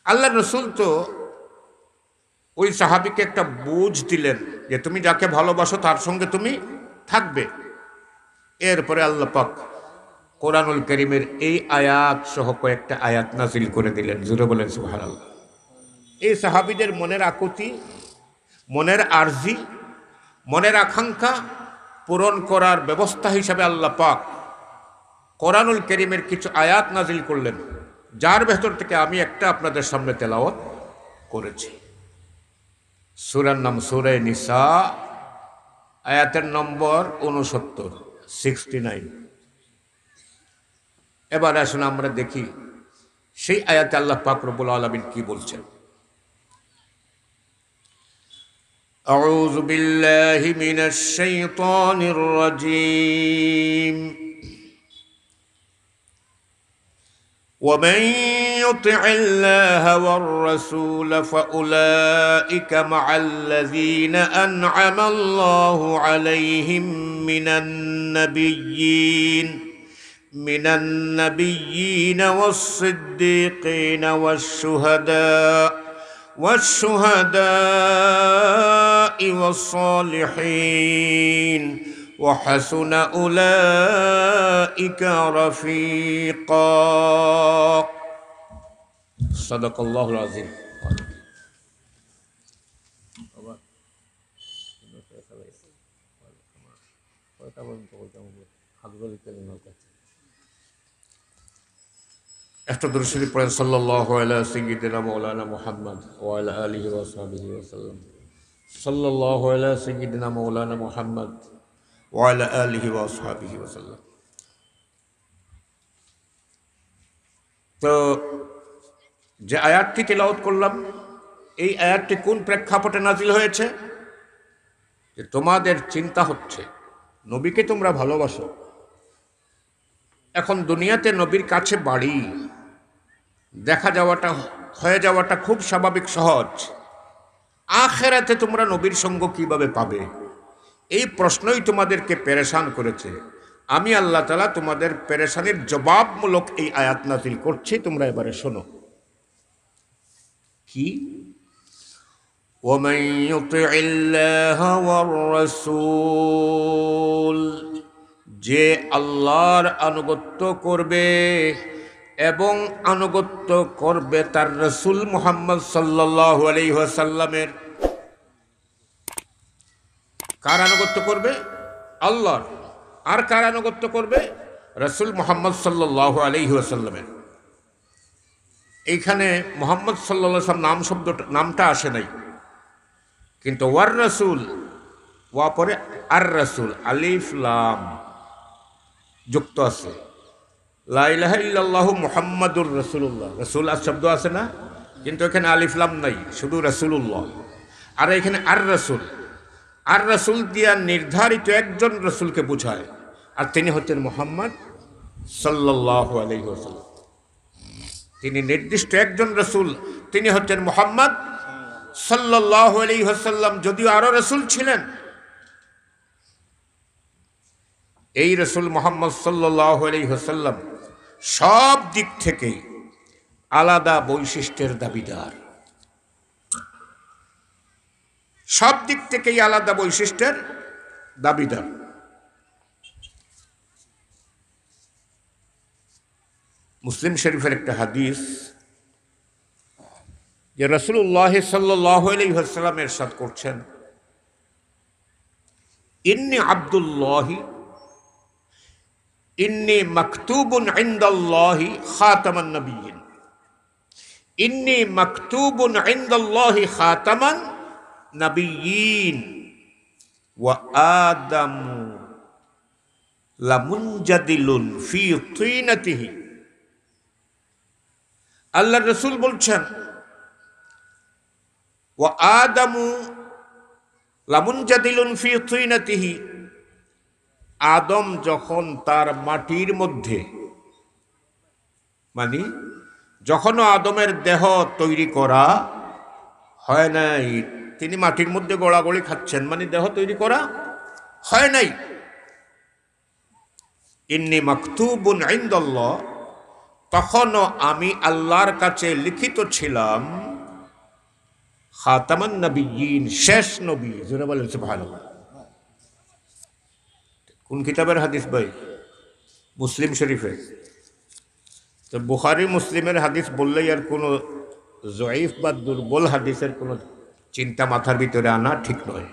আল্লাহ রসুল তো ওই সাহাবীকে একটা বুঝ দিলেন যে তুমি যাকে ভালোবাসো তার সঙ্গে তুমি থাকবে। এরপরে আল্লাহ পাক কোরআনুল কারীমের এই আয়াত সহ কয়েকটা আয়াত নাজিল করে দিলেন। জোরে বলেন সুবহানাল্লাহ। এই সাহাবীদের মনের আকুতি, মনের আরজি, মনের আকাঙ্ক্ষা পূরণ করার ব্যবস্থা হিসাবে আল্লাহ পাক কোরআনুল কারীমের কিছু আয়াত নাজিল করলেন, যার ভেতর থেকে আমি একটা আপনাদের সামনে তেলাওয়াত করেছি। সূরার নাম সূরা নিসা, আয়াতের নম্বর 69। এবার আসুন আমরা দেখি সেই আয়াতে আল্লাহ পাক রব্বুল আলামিন কি বলছেন। আউযু বিল্লাহি মিনাশ শাইতানির রাজীম। ومن يطع الله والرسول فأولئك مع الذين أنعم الله عليهم من النبيين والصديقين والشهداء والصالحين وحسن أولئك رفيقا صدق الله العظيم। একটা দরুদ শরীফ পড়েন, সাল্লাল্লাহু আলা সাইয়্যিদিনা মাওলানা মুহাম্মদ ওয়া আলা আলিহি ওয়া সাহবিহি ওয়া সাল্লাম। সাল্লাল্লাহু আলা সাইয়্যিদিনা মাওলানা মুহাম্মদ ওয়া আলা আলিহি ওয়া সাহবিহি ওয়া সাল্লাম। তো যে আয়াতটি তেলাওয়াত করলাম, এই আয়াতটি কোন প্রেক্ষাপটে নাজিল হয়েছে? যে তোমাদের চিন্তা হচ্ছে নবীকে তোমরা ভালোবাসো। এখন দুনিয়াতে নবীর কাছে বাড়ি দেখা যাওয়াটা, হয়ে যাওয়াটা খুব স্বাভাবিক, সহজ। আখিরাতে তোমরা নবীর সঙ্গ কিভাবে পাবে? এই প্রশ্নই তোমাদেরকে পেরেশান করেছে। আমি আল্লাহ তাআলা তোমাদের পেরেশানির জবাবমূলক এই আয়াত নাযিল করছি, তোমরা এবারে শোনো। কি? ওয়ামান ইউতিইল্লাহ ওয়ার রাসূল, যে আল্লাহর আনুগত্য করবে এবং আনুগত্য করবে তার রাসূল মুহাম্মদ সাল্লাল্লাহু আলাইহি ওয়াসাল্লামের। কার আনুগত্য করবে? আল্লাহর। আর কার আনুগত্য করবে? রাসূল মুহাম্মদ সাল্লাল্লাহু আলাইহি ওয়াসাল্লামের। এইখানে মুহাম্মদ সাল্লাল্লাহু আলাইহি ওয়াসাল্লাম নামটা আসে নাই, কিন্তু ওয়ার রাসূল, ওয়া পরে আর রাসূল, আলিফ লাম যুক্ত আছে। লা ইলাহা ইল্লাল্লাহু মুহাম্মাদুর রাসূলুল্লাহ, রাসূল আর শব্দ আছে না, কিন্তু এখানে আলিফ লাম নাই, শুধু রাসূলুল্লাহ। আর এখানে আর রাসূল, আর রাসূল দিয়া নির্ধারিত একজন রাসূলকে বোঝায়, আর তিনি হচ্ছেন মুহাম্মদ সাল্লাল্লাহু আলাইহি ওয়াসাল্লাম। তিনি নির্দিষ্ট একজন রাসূল, তিনি হচ্ছেন মুহাম্মদ সাল্লাল্লাহু আলাইহি ওয়াসাল্লাম। যদিও আরো রাসূল ছিলেন, এই রাসূল মুহাম্মদ সাল্লাল্লাহু আলাইহি ওয়াসাল্লাম সব দিক থেকেই আলাদা বৈশিষ্ট্যের দাবিদার, সব দিক থেকেই আলাদা বৈশিষ্ট্যের দাবিদার। মুসলিম শরীফের একটা হাদিস, যে রাসূলুল্লাহ সাল্লাল্লাহু আলাইহি ওয়াসাল্লাম ইরশাদ করছেন, ইন্নী আব্দুল্লাহি ইন্নী মাকতুবুন ইনদাল্লাহি খাতামান নবিয়্যিন, ইন্নী মাকতুবুন ইনদাল্লাহি খাতামান নবিয়্যিন ওয়া আদামু লামুনজাদিলুন ফি তিনাতিহি। আল্লাহর রাসূল বলছেন, ওয়া আদামু লামুনজাদিলুন ফি তিনাতিহি, আদম যখন তার মাটির মধ্যে, মানে যখনও আদমের দেহ তৈরি করা হয় নাই, তিনি মাটির মধ্যে গোড়াগড়ি খাচ্ছেন, মানে দেহ তৈরি করা হয় নাই। ইন্নী মাকতুবুন ইনদাল্লাহ, তখনও আমি আল্লাহর কাছে লিখিত ছিলাম খাতামান নবিয়্যিন, শেষ নবী। জোরে বলেন সুবহানাল্লাহ। কোন কিতাবের হাদিস ভাই? মুসলিম শরীফে। তো বুখারী মুসলিমের হাদিস বললেই আর কোনো জয়ীফ বা দুর্বল হাদিসের কোনো চিন্তা মাথার ভিতরে আনা ঠিক নয়,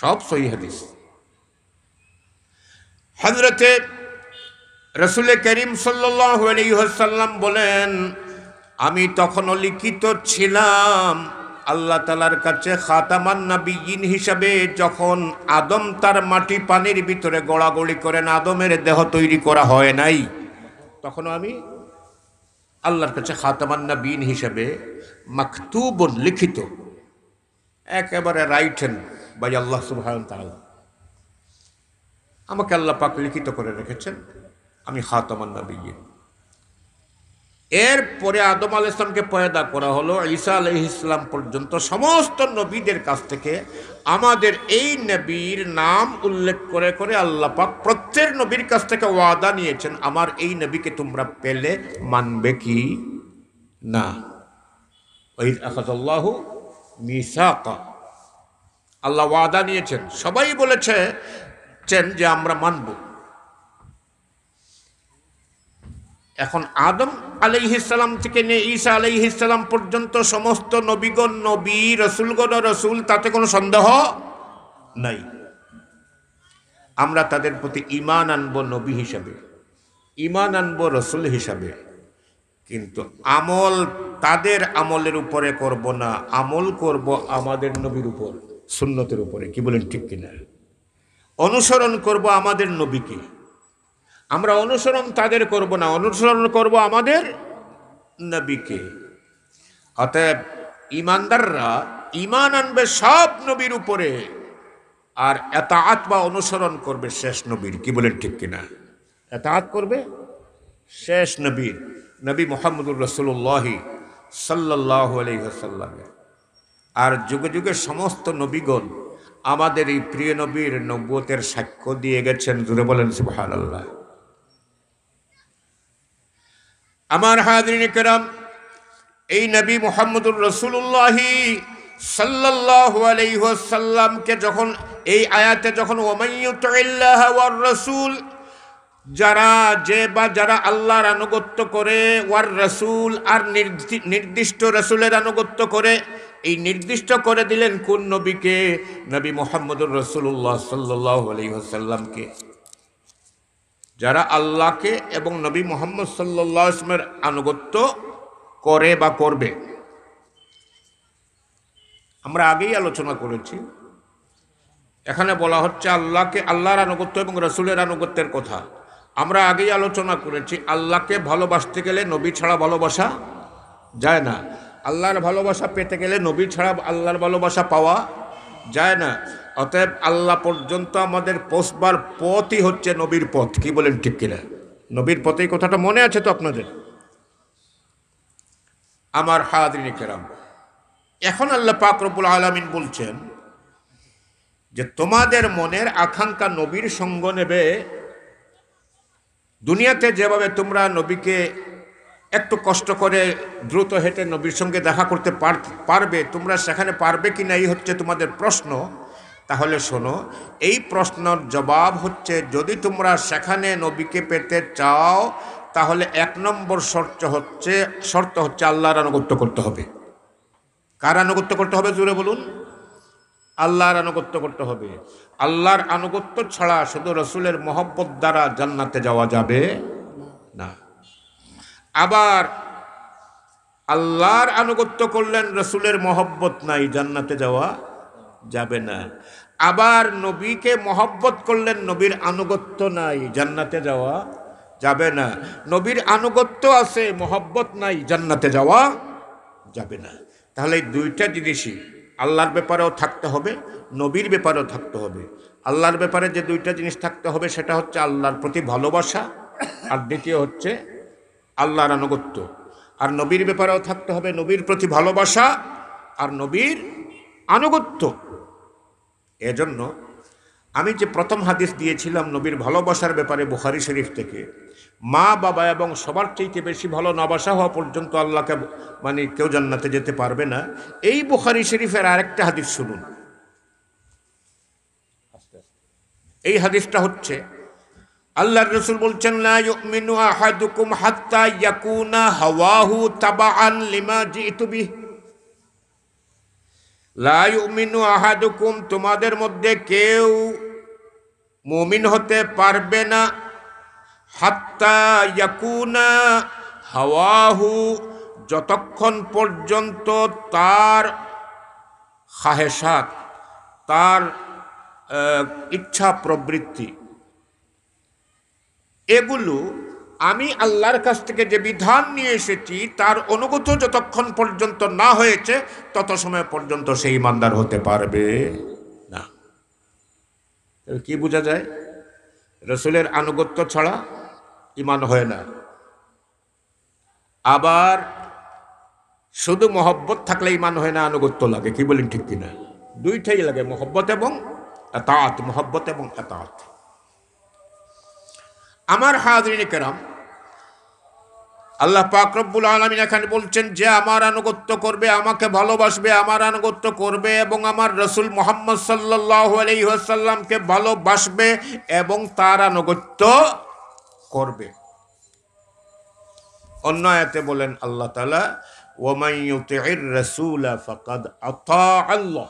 সব সহিহ হাদিস। হযরতে রাসূল করিম সাল্লাল্লাহু আলাইহি ওয়াসাল্লাম বলেন, আমি তখনও লিখিত ছিলাম আল্লাহ তাআলার কাছে খাতামান নবিয়্যিন হিসাবে, যখন আদম তার মাটি পানির ভিতরে গোড়াগড়ি করেন, আদমের দেহ তৈরি করা হয় নাই, তখন আমি আল্লাহর কাছে খাতামান নবিয়্যিন হিসাবে মাকতুবুন, লিখিত, একেবারে রাইট হ্যান্ড বাই আল্লাহ সুবহানাহু ওয়া তাআলা। আমাকে আল্লাহ পাক লিখিত করে রেখেছেন, আমি খাতামান নবিয়্যিন। এরপরে আদম আলাইহিস সালামকে পয়দা করা হলো, ঈসা আলাইহিস সালাম পর্যন্ত সমস্ত নবীদের কাছ থেকে আমাদের এই নবীর নাম উল্লেখ করে করে আল্লাহ পাক প্রত্যেক নবীর কাছ থেকে ওয়াদা নিয়েছেন, আমার এই নবীকে তোমরা পেলে মানবে কি না। ওয়াইদ আখাযাল্লাহু মিসাকা, আল্লাহ ওয়াদা নিয়েছেন, সবাই বলেছেন যে আমরা মানব। এখন আদম আলাইহিস সালাম থেকে নিয়ে ঈসা আলাইহিস সালাম পর্যন্ত সমস্ত নবীগণ নবী, রসুলগণ রসুল, তাতে কোনো সন্দেহ নাই। আমরা তাদের প্রতি ঈমান আনবো নবী হিসাবে, ঈমান আনবো রসুল হিসাবে, কিন্তু আমল তাদের আমলের উপরে করব না, আমল করব আমাদের নবীর উপর, সুন্নতের উপরে। কি বলেন ঠিক কিনা? অনুসরণ করব আমাদের নবীকে, আমরা অনুসরণ তাদের করব না, অনুসরণ করব আমাদের নবীকে। অতএব ঈমানদাররা ঈমান আনবে সব নবীর উপরে, আর এতাআত বা অনুসরণ করবে শেষ নবীর। কি বলেন ঠিক কিনা? এতাআত করবে শেষ নবীর, নবী মুহাম্মদুর রাসূলুল্লাহ সাল্লাল্লাহু আলাইহি ওয়াসাল্লাম। আর যুগে যুগে সমস্ত নবীগণ আমাদের এই প্রিয় নবীর নবুয়তের সাক্ষ্য দিয়ে গেছেন। জুড়ে বলেন সুবহানাল্লাহ। আমার হাজরিন কেরাম, এই নবী মুহাম্মদুর রাসূলুল্লাহ সাল্লাল্লাহু আলাইহি ওয়াসাল্লামকে যখন এই আয়াতে যখন ওয়ামাইয়ুতিল্লাহ ওয়ার রাসূল, যারা আল্লাহর আনুগত্য করে, ওয়ার রাসূল, আর নির্দিষ্ট রাসূলের আনুগত্য করে, এই নির্দিষ্ট করে দিলেন কোন নবীকে? নবী মুহাম্মদুর রাসূলুল্লাহ সাল্লাল্লাহু আলাইহি ওয়াসাল্লামকে। যারা আল্লাহকে এবং নবী মুহাম্মদ সাল্লাল্লাহু আলাইহি ওয়াসাল্লামের আনুগত্য করে বা করবে। আমরা আগেই আলোচনা করেছি, এখানে বলা হচ্ছে আল্লাহর আনুগত্য এবং রাসূলের আনুগত্যের কথা। আমরা আগেই আলোচনা করেছি, আল্লাহকে ভালোবাসতে গেলে নবী ছাড়া ভালোবাসা যায় না, আল্লাহর ভালোবাসা পেতে গেলে নবী ছাড়া আল্লাহর ভালোবাসা পাওয়া যায় না। অতএব আল্লাহ পর্যন্ত আমাদের পৌঁছবার পথই হচ্ছে নবীর পথ। কি বলেন ঠিক কিনা? নবীর পথে, এই কথাটা মনে আছে তো আপনাদের? আমার হাজরিন কেরাম, এখন আল্লাহ পাক রব্বুল আলামিন বলছেন যে তোমাদের মনের আকাঙ্ক্ষা নবীর সঙ্গ নেবে। দুনিয়াতে যেভাবে তোমরা নবীকে একটু কষ্ট করে দ্রুত হেঁটে নবীর সঙ্গে দেখা করতে পারবে, তোমরা সেখানে পারবে কি না, এই হচ্ছে তোমাদের প্রশ্ন। তাহলে শোনো, এই প্রশ্নের জবাব হচ্ছে, যদি তোমরা সেখানে নবীকে পেতে চাও, তাহলে 1 নম্বর শর্ত হচ্ছে আল্লাহর আনুগত্য করতে হবে। কার আনুগত্য করতে হবে? জোরে বলুন। আল্লাহর আনুগত্য করতে হবে। আল্লাহর আনুগত্য ছাড়া শুধু রসুলের মহব্বত দ্বারা জান্নাতে যাওয়া যাবে না। আবার আল্লাহর আনুগত্য করলেন, রসুলের মহব্বত নাই, জান্নাতে যাওয়া যাবে না। আবার নবীকে মহব্বত করলেন, নবীর আনুগত্য নাই, জান্নাতে যাওয়া যাবে না। নবীর আনুগত্য আছে, মহব্বত নাই, জান্নাতে যাওয়া যাবে না। তাহলে এই দুইটা জিনিসই আল্লাহর ব্যাপারেও থাকতে হবে, নবীর ব্যাপারেও থাকতে হবে। আল্লাহর ব্যাপারে যে দুইটা জিনিস থাকতে হবে সেটা হচ্ছে আল্লাহর প্রতি ভালোবাসা, আর দ্বিতীয় হচ্ছে আল্লাহর আনুগত্য। আর নবীর ব্যাপারেও থাকতে হবে নবীর প্রতি ভালোবাসা আর নবীর আনুগত্য। এজন্য আমি যে প্রথম হাদিস দিয়েছিলাম নবীর ভালোবাসার ব্যাপারে বুখারী শরীফ থেকে, মা বাবা এবং সবার চাইতে বেশি ভালো না বাসা হওয়া পর্যন্ত আল্লাহকে মানে কেউ জান্নাতে যেতে পারবে না, এই বুখারী শরীফের আরেকটা হাদিস শুনুন। এই হাদিসটা হচ্ছে আল্লাহর রাসূল বলছেন, লা ইউমিনু আহাদুকুম হাত্তা ইয়াকুনা হাওয়াহু তাবাআন লিমা জিতু বিহি। লা ইউমিনু আহাদুকুম, তোমাদের মধ্যে কেউ মুমিন হতে পারবে না, হাত্তা ইয়াকুনা হাওয়াহু, যতক্ষণ পর্যন্ত তার খাহেসাত, তার ইচ্ছা প্রবৃত্তি, এগুলো আমি আল্লাহর কাছ থেকে যে বিধান নিয়ে এসেছি তার অনুগত যতক্ষণ পর্যন্ত না হয়েছে তত সময় পর্যন্ত সেই ইমানদার হতে পারবে না। কি বোঝা যায়? রসুলের আনুগত্য ছাড়া ইমান হয় না। আবার শুধু মহব্বত থাকলে ইমান হয় না, আনুগত্য লাগে। কি বলেন ঠিক কিনা? দুইটাই লাগে, মহব্বত এবং আতাত, মহব্বত এবং আতাত। আমার হাজরিনে কেরাম, আল্লাহ পাক রব্বুল আলামিন এখানে বলছেন যে আমার আনুগত্য করবে, আমাকে ভালোবাসবে, আমার আনুগত্য করবে এবং আমার রাসূল মুহাম্মদ সাল্লাল্লাহু আলাইহি ওয়াসাল্লামকে ভালোবাসবে এবং তার আনুগত্য করবে। অন্য আয়াতে বলেন আল্লাহ তাআলা, ওয়া মান ইউতি'ir রাসূলা ফাকাদ আতা আল্লাহ,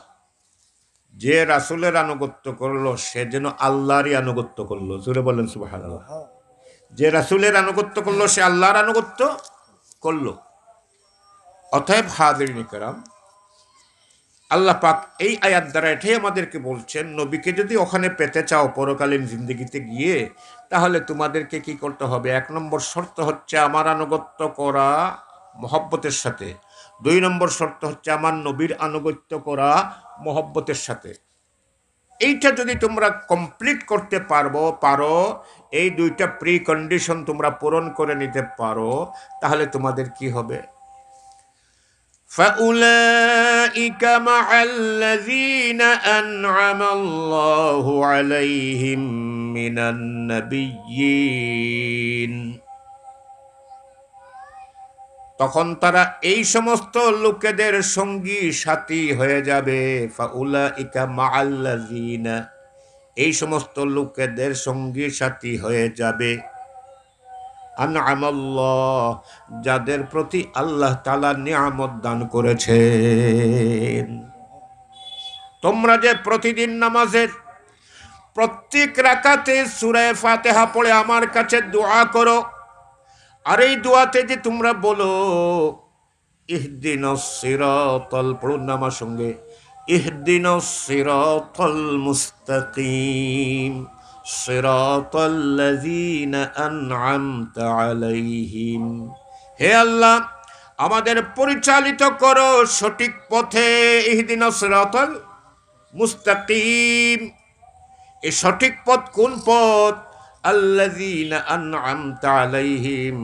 যে রাসূলের আনুগত্য করলো সে যেন আল্লাহরই আনুগত্য করলো। জোরে বলেন সুবহানাল্লাহ। যে রাসূলের আনুগত্য করলো সে আল্লাহর আনুগত্য করলো। অতএব হাজিরিন কেরাম, আল্লাহ পাক এই আয়াত দ্বারা এটাই আমাদেরকে বলছেন, নবীকে যদি ওখানে পেতে চাও পরকালীন জিন্দেগিতে গিয়ে, তাহলে তোমাদেরকে কি করতে হবে? 1 নম্বর শর্ত হচ্ছে আমার আনুগত্য করা মহব্বতের সাথে। 2 নম্বর শর্ত হচ্ছে আমার নবীর আনুগত্য করা মহব্বতের সাথে। এইটা যদি তোমরা কমপ্লিট করতে পারো, এই দুইটা প্রি কন্ডিশন তোমরা পূরণ করে নিতে পারো, তাহলে তোমাদের কি হবে? فَأُولَئِكَ مَعَ الَّذِينَ أَنْعَمَ اللَّهُ عَلَيْهِمْ مِنَ النَّبِيِّينَ, তখন তারা এই সমস্ত লোকেদের সঙ্গী সাথী হয়ে যাবে। ফাউলাইকা মাআল্লাযিনা, এই সমস্ত লোকেদের সঙ্গী সাথী হয়ে যাবে আনআমাল্লাহ, যাদের প্রতি আল্লাহ তাআলা নিয়ামত দান করেছেন। তোমরা যে প্রতিদিন নামাজের প্রত্যেক রাকাতে সূরা ফাতিহা পড়ে আমার কাছে দোয়া করো, আর এই দোয়াতে যে তোমরা বলো ইহদিনাস সিরাতাল, পড়ুন আমার সঙ্গে, ইহদিনাস সিরাতাল মুস্তাকিম সিরাতাল্লাযীনা আন'আমতা আলাইহিম, হে আল্লাহ আমাদের পরিচালিত করো সঠিক পথে। ইহদিনাস সিরাতাল মুস্তাকিম, এই সঠিক পথ কোন পথ? আল্লাযীনা আন'আমতা আলাইহিম,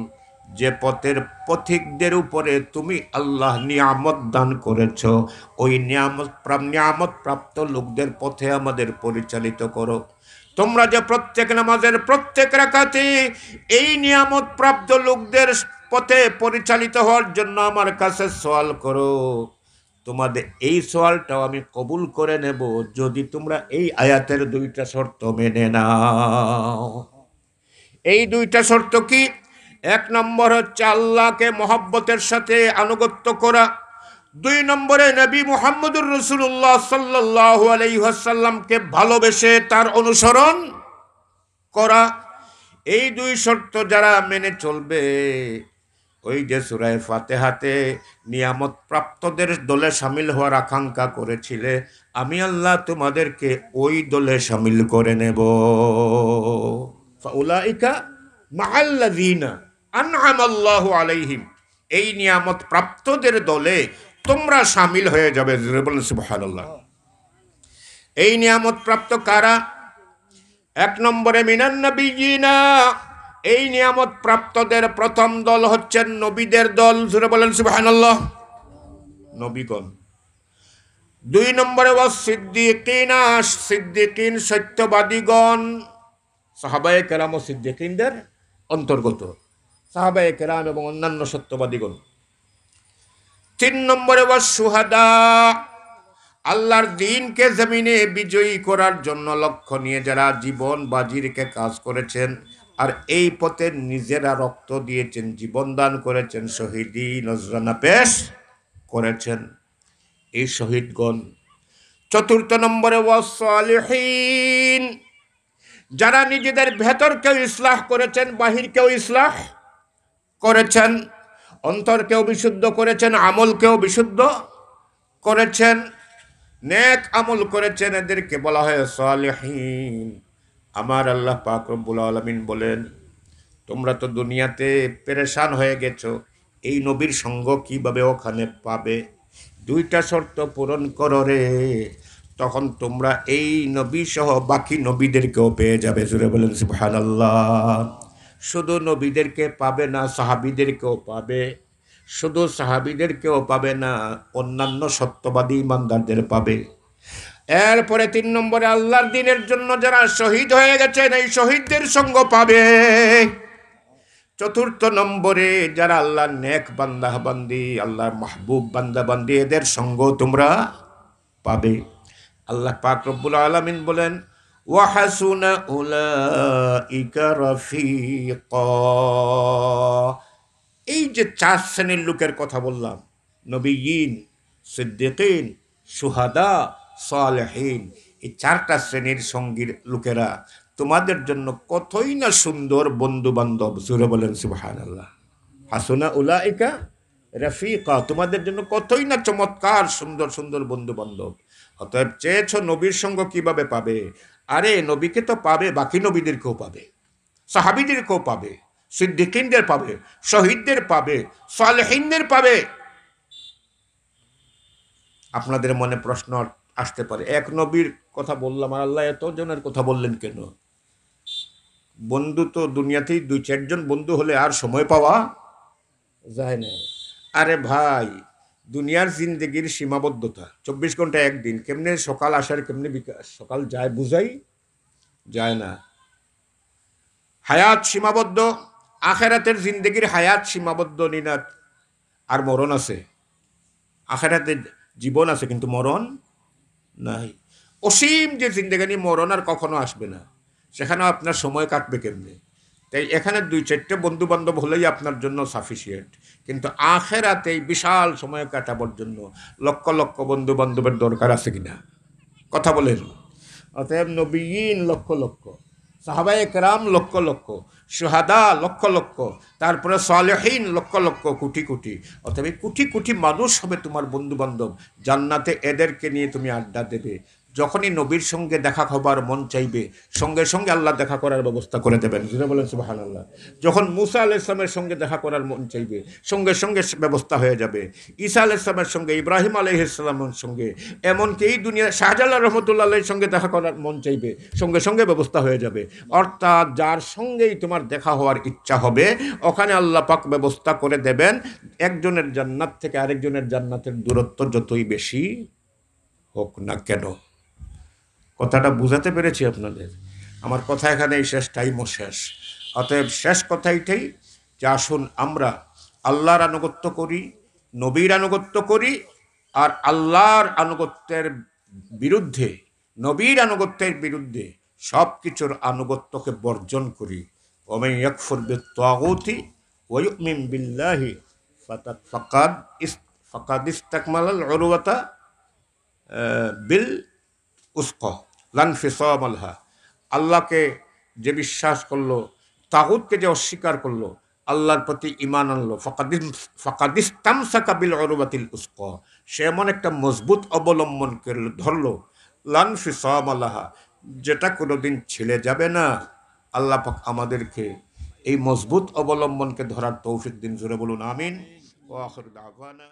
যে পথের পথিকদের উপরে তুমি আল্লাহ নিয়ামত দান করেছ, ওই নিয়ামত প্রাপ্ত লোকদের পথে আমাদের পরিচালিত করো। তোমরা যে প্রত্যেক নামাজের প্রত্যেক রাকাতে এই নিয়ামত প্রাপ্ত লোকদের পথে পরিচালিত হওয়ার জন্য আমার কাছে সওয়াল করো, তোমাদের এই সওয়ালটাও আমি কবুল করে নেব যদি তোমরা এই আয়াতের 2টা শর্ত মেনে নাও। এই 2টা শর্ত কি? 1 নম্বর হচ্ছে আল্লাহকে মহব্বতের সাথে আনুগত্য করা, 2 নম্বরে নবী মুহাম্মদুর রাসূলুল্লাহ সাল্লাল্লাহু আলাইহি ওয়াসাল্লামকে ভালোবেসে তার অনুসরণ করা। এই 2 শর্ত যারা মেনে চলবে, ওই যে সূরা ফাতিহাতে নিয়ামত প্রাপ্তদের দলে শামিল হওয়ার আকাঙ্ক্ষা করেছিলে, আমি আল্লাহ তোমাদেরকে ওই দলে শামিল করে নেব। ফাউলাইকা মাআল্লাযীনা আন'আমাল্লাহু আলাইহিম, এই নিয়ামত প্রাপ্তদের দলে তোমরা শামিল হয়ে যাবে। জোরে বলেন সুবহানাল্লাহ। এই নিয়ামত প্রাপ্ত কারা? এক নম্বরে মিনান নবিয়িনা, এই নিয়ামত প্রাপ্তদের প্রথম দল হচ্ছেন নবীদের দল। জোরে বলেন সুবহানাল্লাহ, নবীগণ। দুই নম্বরে ওয়াস সিদ্দিকিনা, সিদ্দিকিন সত্যবাদীগণ, সাহাবায়ে কেরাম ও সিদ্দিকিনদের অন্তর্গত সাহাবায়ে কেরাম এবং অন্যান্য সত্যবাদীগণ। তিন নম্বরে ওয়াস শুহাদা, আল্লাহর দ্বীনকে জমিনে বিজয়ী করার জন্য লক্ষ্য নিয়ে যারা জীবন বাজি রেখে কাজ করেছেন আর এই পথে নিজেরা রক্ত দিয়েছেন, জীবন দান করেছেন, শহীদি নজরানা পেশ করেছেন, এই শহীদগণ। চতুর্থ নম্বরে ওয়াস সালিহিন, যারা নিজেদের ভেতরকেও ইসলাহ করেছেন, বাহিরকেও ইসলাহ করেছেন, অন্তরকেও বিশুদ্ধ করেছেন, আমলকেও বিশুদ্ধ করেছেন, নেক আমল করেছেন, এদেরকে বলা হয় সালিহিন। আমার আল্লাহ পাক রব্বুল আলামিন বলেন, তোমরা তো দুনিয়াতে পেরেশান হয়ে গেছো, এই নবীর সঙ্গ কিভাবে ওখানে পাবে? দুইটা শর্ত পূরণ করো রে, তখন তোমরা এই নবী সহ বাকি নবীদেরকেও পেয়ে যাবে। জোরে বলেন সুবহানাল্লাহ। শুধু নবীদেরকে পাবে না, সাহাবীদেরকেও পাবে। শুধু সাহাবীদেরকেও পাবে না, অন্যান্য সত্যবাদী ইমানদারদের পাবে। এরপরে তিন নম্বরে আল্লাহর দ্বীনের জন্য যারা শহীদ হয়ে গেছেন, এই শহীদদের সঙ্গ পাবে। চতুর্থ নম্বরে যারা আল্লাহর নেক বান্দা বান্দি, আল্লাহর মাহবুব বান্দা বান্দি, এদের সঙ্গ তোমরা পাবে। আল্লাহ পাক রব্বুল আলামিন বলেন, ওয়া হাসুনা উলাইকা রাফিকা। এই যে চার শ্রেণীর লোকের কথা বললাম, নবিয়িন, সিদ্দিকিন, শুহাদা, সালেহিন, এই চারটা শ্রেণীর সঙ্গীর লোকেরা তোমাদের জন্য কতই না সুন্দর বন্ধু বান্ধব। সুরে বলেন সুবহানাল্লাহ। হাসুনা উলাইকা রাফিকা, তোমাদের জন্য কতই না চমৎকার সুন্দর সুন্দর বন্ধু বান্ধব। অতএব চেয়েছ নবীর সঙ্গ কিভাবে পাবে? আরে নবীকে তো পাবে, বাকি নবীদেরকেও পাবে, সাহাবীদেরকেও পাবে, সিদ্দিকিনদের পাবে, শহীদদের পাবে, সালেহিনদের পাবে। আপনাদের মনে প্রশ্ন আসতে পারে, এক নবীর কথা বললাম আর আল্লাহ এত জনের কথা বললেন কেন? বন্ধু তো দুনিয়াতেই দুই চারজন বন্ধু হলে আর সময় পাওয়া যায় না। আরে ভাই, দুনিয়ার জিন্দগির সীমাবদ্ধতা 24 ঘন্টা একদিন, কেমনে সকাল আসার কেমনে সকাল যায় বুঝাই যায় না। হায়াত সীমাবদ্ধ, আখেরাতের জিন্দগির হায়াত সীমাবদ্ধ নিনাত। আর মরণ আছে, আখেরাতের জীবন আছে কিন্তু মরণ নাই। অসীম যে জিন্দেগানি, মরণ আর কখনো আসবে না, সেখানেও আপনার সময় কাটবে কেমনে? তাই এখানে দুই চারটে বন্ধু বান্ধব হলেই আপনার জন্য সাফিসিয়েন্ট, কিন্তু আখেরাতে এই বিশাল সময় কাটাবার জন্য লক্ষ লক্ষ বন্ধু বান্ধবের দরকার আছে কিনা? কথা বলেন। অতএব নবীন লক্ষ লক্ষ, সাহাবায়ে কেরাম লক্ষ লক্ষ, শুহাদা লক্ষ লক্ষ, তারপরে সালেহিন লক্ষ লক্ষ, কোটি কোটি। অতএব কোটি কোটি মানুষ হবে তোমার বন্ধু বান্ধব। জান্নাতে এদেরকে নিয়ে তুমি আড্ডা দেবে। যখনই নবীর সঙ্গে দেখা হবার মন চাইবে, সঙ্গে সঙ্গে আল্লাহ দেখা করার ব্যবস্থা করে দেবেন। জুড়ে বলেন সুবহানাল্লাহ। যখন মুসা আলাইহিস সালামের সঙ্গে দেখা করার মন চাইবে, সঙ্গে সঙ্গে ব্যবস্থা হয়ে যাবে। ঈসা আলাইহিস সালামের সঙ্গে, ইব্রাহিম আলাইহিস সালামের সঙ্গে, এমনকি এই দুনিয়া শাহজালাল রহমতুল্লাহ আলাইহির সঙ্গে দেখা করার মন চাইবে, সঙ্গে সঙ্গে ব্যবস্থা হয়ে যাবে। অর্থাৎ যার সঙ্গেই তোমার দেখা হওয়ার ইচ্ছা হবে, ওখানে আল্লাহ পাক ব্যবস্থা করে দেবেন। একজনের জান্নাত থেকে আরেকজনের জান্নাতের দূরত্ব যতই বেশি হোক না কেন। কথাটা বুঝাতে পেরেছি আপনাদের? আমার কথা এখানেই শেষ, টাইমও শেষ। অতএব শেষ কথা এটাই যে আসুন আমরা আল্লাহর আনুগত্য করি, নবীর আনুগত্য করি, আর আল্লাহর আনুগত্যের বিরুদ্ধে, নবীর আনুগত্যের বিরুদ্ধে সব কিছুর আনুগত্যকে বর্জন করি। ওমান ইয়াকফুর বিত-তাগুতি ওয়া ইউমিন বিল্লাহি ফাকাদ ইসতাকমালাল উরওয়াতা বিল উসকা লান ফিসাম আলহা। আল্লাহকে যে বিশ্বাস করলো, তাগুতকে যে অস্বীকার করলো, আল্লাহর প্রতি ঈমান আনলো, ফাকাদ ইসতামসাকা বিল উরওয়াতিল উসকা, সে এমন একটা মজবুত অবলম্বন ধরলো, লান ফিসাম আলহা, যেটা কোনোদিন ছেড়ে যাবে না। আল্লাহ পাক আমাদেরকে এই মজবুত অবলম্বনকে ধরার তৌফিক দিন। জোরে বলুন আমিন। ওয়া আখিরু দাওয়ানা।